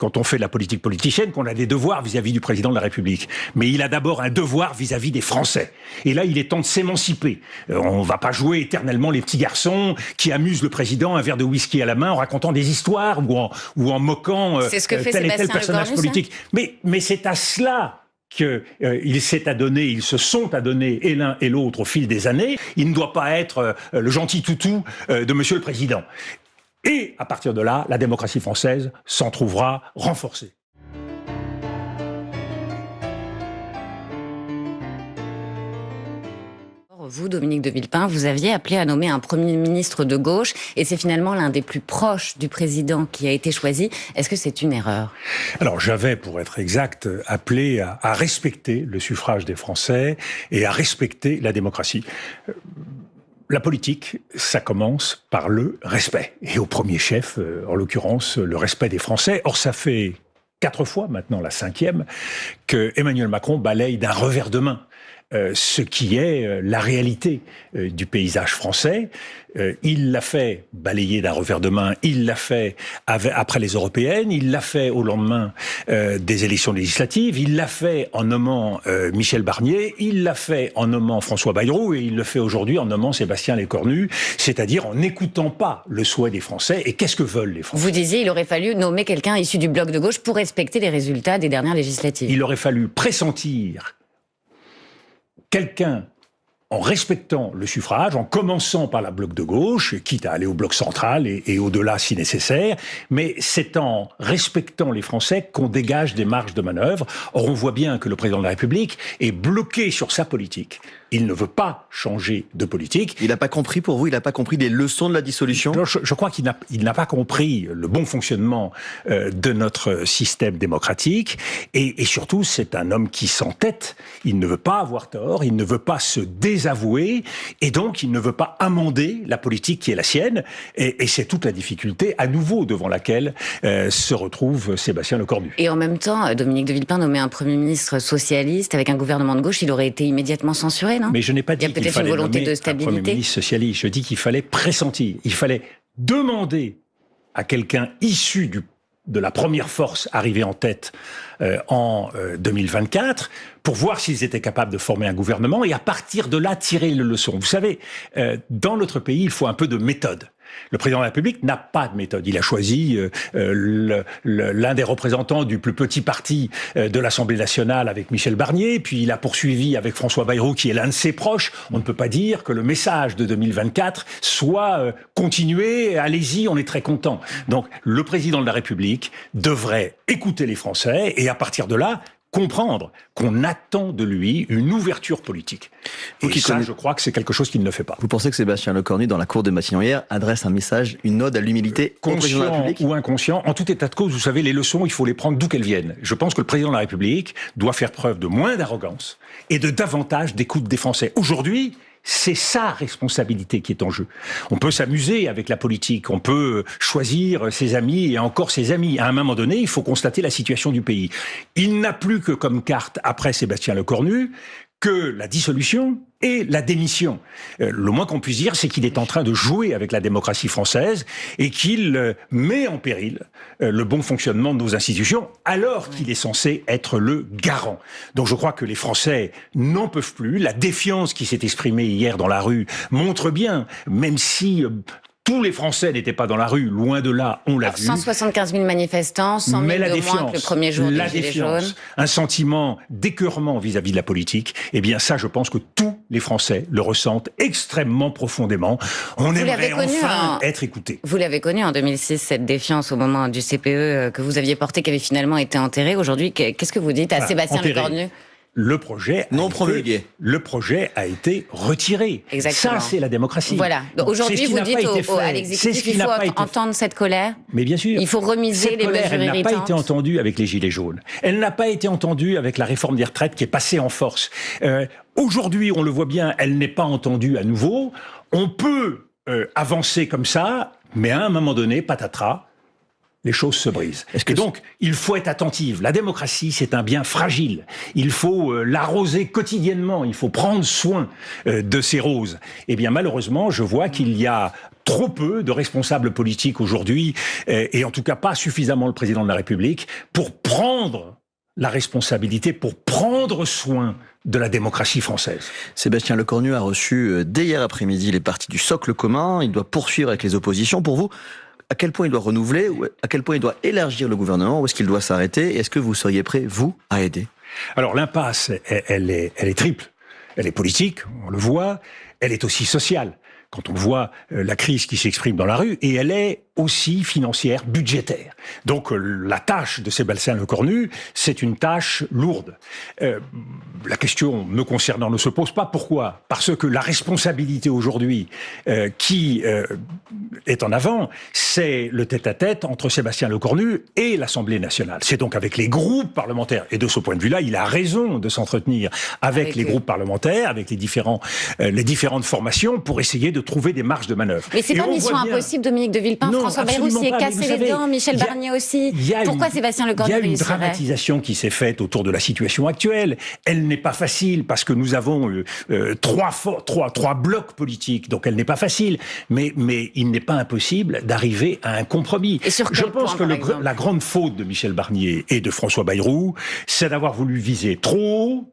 quand on fait de la politique politicienne, qu'on a des devoirs vis-à-vis du président de la République. Mais il a d'abord un devoir vis-à-vis des Français. Et là, il est temps de s'émanciper. On va pas jouer éternellement les petits garçons qui amusent le président, un verre de whisky à la main, en racontant des histoires ou en moquant tel et tel personnage politique. Mais c'est à cela qu'ils se sont adonnés et l'un et l'autre au fil des années. Il ne doit pas être le gentil toutou de Monsieur le Président. Et à partir de là, la démocratie française s'en trouvera renforcée. Vous, Dominique de Villepin, vous aviez appelé à nommer un Premier ministre de gauche et c'est finalement l'un des plus proches du président qui a été choisi. Est-ce que c'est une erreur ? Alors j'avais, pour être exact, appelé à respecter le suffrage des Français et à respecter la démocratie. La politique, ça commence par le respect. Et au premier chef, en l'occurrence, le respect des Français. Or, ça fait 4 fois, maintenant la 5e, que Emmanuel Macron balaye d'un revers de main ce qui est la réalité du paysage français. Il l'a fait balayer d'un revers de main, il l'a fait après les européennes, il l'a fait au lendemain des élections législatives, il l'a fait en nommant Michel Barnier, il l'a fait en nommant François Bayrou et il le fait aujourd'hui en nommant Sébastien Lecornu, c'est-à-dire en n'écoutant pas le souhait des Français. Et qu'est-ce que veulent les Français ? Vous disiez il aurait fallu nommer quelqu'un issu du bloc de gauche pour respecter les résultats des dernières législatives. Il aurait fallu pressentir quelqu'un en respectant le suffrage, en commençant par la bloc de gauche, quitte à aller au bloc central et au-delà si nécessaire, mais c'est en respectant les Français qu'on dégage des marges de manœuvre. Or, on voit bien que le président de la République est bloqué sur sa politique. Il ne veut pas changer de politique. Il n'a pas compris, pour vous, il n'a pas compris les leçons de la dissolution ? Je crois qu'il n'a pas compris le bon fonctionnement de notre système démocratique. Et surtout, c'est un homme qui s'entête. Il ne veut pas avoir tort, il ne veut pas se désavouer, et donc il ne veut pas amender la politique qui est la sienne. Et c'est toute la difficulté, à nouveau, devant laquelle se retrouve Sébastien Lecornu. Et en même temps, Dominique de Villepin nommé un Premier ministre socialiste avec un gouvernement de gauche, il aurait été immédiatement censuré, non ? Mais je n'ai pas dit qu'il fallait nommer un Premier ministre socialiste. Je dis qu'il fallait pressentir. Il fallait demander à quelqu'un issu de la première force arrivée en tête en 2024 pour voir s'ils étaient capables de former un gouvernement et à partir de là tirer les leçons. Vous savez, dans notre pays, il faut un peu de méthode. Le président de la République n'a pas de méthode. Il a choisi l'un des représentants du plus petit parti de l'Assemblée nationale avec Michel Barnier, puis il a poursuivi avec François Bayrou, qui est l'un de ses proches. On ne peut pas dire que le message de 2024 soit continué, allez-y, on est très content. Donc le président de la République devrait écouter les Français et à partir de là, comprendre qu'on attend de lui une ouverture politique. Et ça, je crois que c'est quelque chose qu'il ne fait pas. Vous pensez que Sébastien Lecornu, dans la cour de Matignon hier, adresse un message, une ode à l'humilité au président de la République ? Conscient ou inconscient, en tout état de cause, vous savez, les leçons, il faut les prendre d'où qu'elles viennent. Je pense que le président de la République doit faire preuve de moins d'arrogance et de davantage d'écoute des Français. Aujourd'hui, c'est sa responsabilité qui est en jeu. On peut s'amuser avec la politique, on peut choisir ses amis et encore ses amis. À un moment donné, il faut constater la situation du pays. Il n'a plus que comme carte, après Sébastien Lecornu, que la dissolution et la démission. Le moins qu'on puisse dire, c'est qu'il est en train de jouer avec la démocratie française et qu'il met en péril le bon fonctionnement de nos institutions, alors qu'il est censé être le garant. Donc je crois que les Français n'en peuvent plus. La défiance qui s'est exprimée hier dans la rue montre bien, même si tous les Français n'étaient pas dans la rue, loin de là, on l'a vu. 175 000 manifestants, 100 000 de moins que le premier jour des Gilets jaunes. Un sentiment d'écœurement vis-à-vis de la politique, eh bien ça, je pense que tous les Français le ressentent extrêmement profondément. On aimerait enfin être écoutés. Vous l'avez connu en 2006, cette défiance au moment du CPE que vous aviez porté, qui avait finalement été enterré. Aujourd'hui, qu'est-ce que vous dites à Sébastien Lecornu ? Le projet a été retiré. Exactement. Ça, c'est la démocratie. Voilà. Donc aujourd'hui, vous dites à l'exécutif, il faut entendre cette colère. Mais bien sûr. Il faut remiser les mesures irritantes. Elle n'a pas été entendue avec les Gilets jaunes. Elle n'a pas été entendue avec la réforme des retraites qui est passée en force. Aujourd'hui, on le voit bien, elle n'est pas entendue à nouveau. On peut avancer comme ça, mais à un moment donné, patatras, les choses se brisent. Et donc, il faut être attentif. La démocratie, c'est un bien fragile. Il faut l'arroser quotidiennement. Il faut prendre soin de ces roses. Eh bien, malheureusement, je vois qu'il y a trop peu de responsables politiques aujourd'hui, et en tout cas pas suffisamment le président de la République, pour prendre la responsabilité, pour prendre soin de la démocratie française. Sébastien Lecornu a reçu dès hier après-midi les partis du socle commun. Il doit poursuivre avec les oppositions. Pour vous, à quel point il doit renouveler, ou à quel point il doit élargir le gouvernement, où est-ce qu'il doit s'arrêter? Est-ce que vous seriez prêt, vous, à aider? Alors l'impasse, elle est triple. Elle est politique, on le voit. Elle est aussi sociale, quand on voit la crise qui s'exprime dans la rue, et elle est aussi financière, budgétaire. Donc la tâche de Sébastien Lecornu, c'est une tâche lourde. La question me concernant ne se pose pas. Pourquoi? Parce que la responsabilité aujourd'hui qui est en avant, c'est le tête-à-tête entre Sébastien Lecornu et l'Assemblée nationale. C'est donc avec les groupes parlementaires. Et de ce point de vue-là, il a raison de s'entretenir avec les groupes parlementaires, avec les différentes formations, pour essayer de trouver des marges de manœuvre. Mais c'est pas mission impossible, Dominique de Villepin. Non, François Bayrou s'y est cassé les dents, Michel Barnier aussi. Pourquoi Sébastien Lecornu réussirait? Il y a une dramatisation qui s'est faite autour de la situation actuelle. Elle n'est pas facile parce que nous avons trois blocs politiques, donc elle n'est pas facile. Mais il n'est pas impossible d'arriver à un compromis. Et sur quel point, que la grande faute de Michel Barnier et de François Bayrou, c'est d'avoir voulu viser trop haut,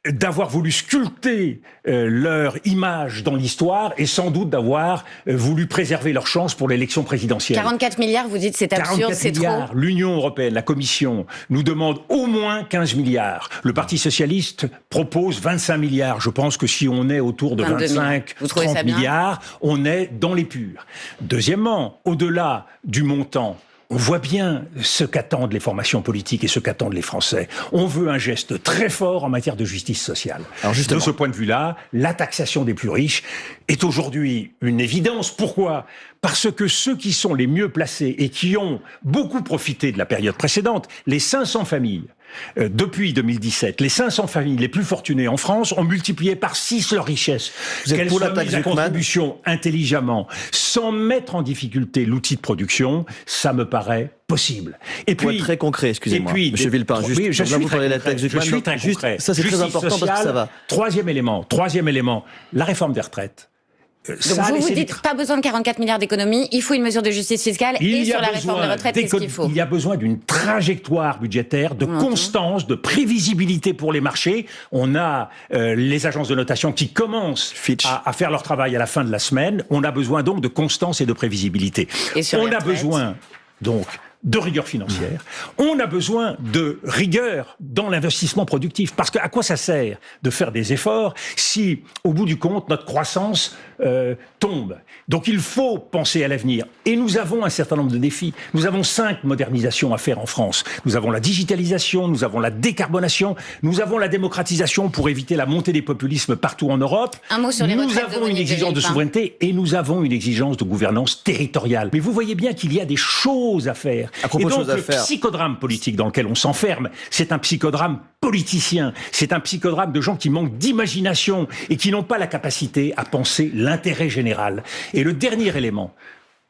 d'avoir voulu sculpter leur image dans l'histoire et sans doute d'avoir voulu préserver leur chance pour l'élection présidentielle. 44 milliards, vous dites, c'est absurde, c'est trop. L'Union européenne, la Commission, nous demande au moins 15 milliards. Le Parti socialiste propose 25 milliards. Je pense que si on est autour de 25-30 milliards, on est dans les purs. Deuxièmement, au-delà du montant, on voit bien ce qu'attendent les formations politiques et ce qu'attendent les Français. On veut un geste très fort en matière de justice sociale. Alors de ce point de vue-là, la taxation des plus riches est aujourd'hui une évidence. Pourquoi ? Parce que ceux qui sont les mieux placés et qui ont beaucoup profité de la période précédente, les 500 familles, depuis 2017, les 500 familles les plus fortunées en France ont multiplié par 6 leur richesse. Qu'elles soient mises à contribution intelligemment, sans mettre en difficulté l'outil de production, ça me paraît possible. Et puis, très concret, excusez-moi, Monsieur Villepin, vous parlez de la taxe Zucman, ça c'est très important sociale, parce que ça va. Troisième élément, la réforme des retraites. Donc vous dites pas besoin de 44 milliards d'économies, il faut une mesure de justice fiscale et sur la réforme des retraites, qu'est-ce qu'il faut ? Il y a besoin d'une trajectoire budgétaire, de constance, de prévisibilité pour les marchés. On a les agences de notation qui commencent à faire leur travail à la fin de la semaine. On a besoin donc de constance et de prévisibilité. On a besoin donc de rigueur financière. On a besoin de rigueur dans l'investissement productif. Parce que à quoi ça sert de faire des efforts si, au bout du compte, notre croissance tombe? Donc il faut penser à l'avenir. Et nous avons un certain nombre de défis. Nous avons 5 modernisations à faire en France. Nous avons la digitalisation, nous avons la décarbonation, nous avons la démocratisation pour éviter la montée des populismes partout en Europe. Un mot sur les retraites. Nous avons une exigence de souveraineté et nous avons une exigence de gouvernance territoriale. Mais vous voyez bien qu'il y a des choses à faire. Et donc le psychodrame politique dans lequel on s'enferme, c'est un psychodrame politicien, c'est un psychodrame de gens qui manquent d'imagination et qui n'ont pas la capacité à penser l'intérêt général. Et le dernier élément,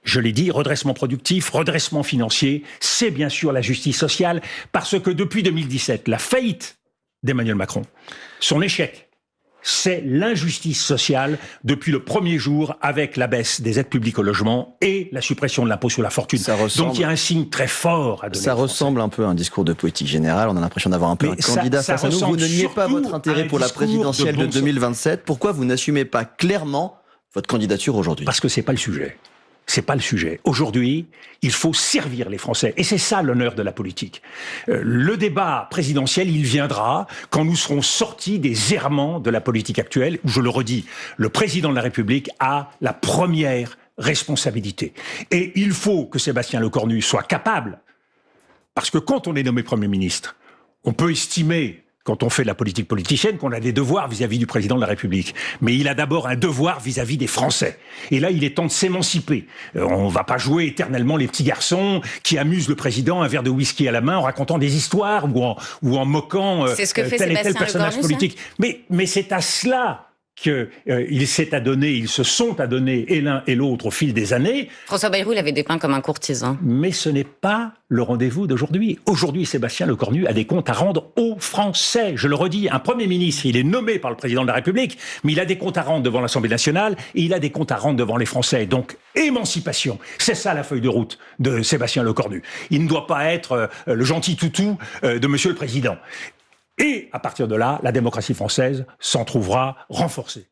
je l'ai dit, redressement productif, redressement financier, c'est bien sûr la justice sociale, parce que depuis 2017, la faillite d'Emmanuel Macron, son échec, c'est l'injustice sociale depuis le premier jour avec la baisse des aides publiques au logement et la suppression de l'impôt sur la fortune. Donc il y a un signe très fort à donner. Ça ressemble un peu à un discours de politique générale. On a l'impression d'avoir un peu un candidat face à nous. Vous ne niez pas votre intérêt pour la présidentielle de 2027. Pourquoi vous n'assumez pas clairement votre candidature aujourd'hui? Parce que c'est pas le sujet. C'est pas le sujet. Aujourd'hui, il faut servir les Français. Et c'est ça l'honneur de la politique. Le débat présidentiel, il viendra quand nous serons sortis des errements de la politique actuelle, où, je le redis, le président de la République a la première responsabilité. Et il faut que Sébastien Lecornu soit capable, parce que quand on est nommé Premier ministre, on peut estimer, quand on fait de la politique politicienne, qu'on a des devoirs vis-à-vis du président de la République. Mais il a d'abord un devoir vis-à-vis des Français. Et là, il est temps de s'émanciper. On va pas jouer éternellement les petits garçons qui amusent le président, un verre de whisky à la main, en racontant des histoires ou en moquant tel et tel personnage politique. Mais c'est à cela qu'il s'est adonné, ils se sont adonnés, et l'un et l'autre, au fil des années. François Bayrou l'avait dépeint comme un courtisan. Mais ce n'est pas le rendez-vous d'aujourd'hui. Aujourd'hui, Sébastien Lecornu a des comptes à rendre aux Français. Je le redis, un Premier ministre, il est nommé par le Président de la République, mais il a des comptes à rendre devant l'Assemblée nationale, et il a des comptes à rendre devant les Français. Donc, émancipation, c'est ça la feuille de route de Sébastien Lecornu. Il ne doit pas être le gentil toutou de Monsieur le Président. Et à partir de là, la démocratie française s'en trouvera renforcée.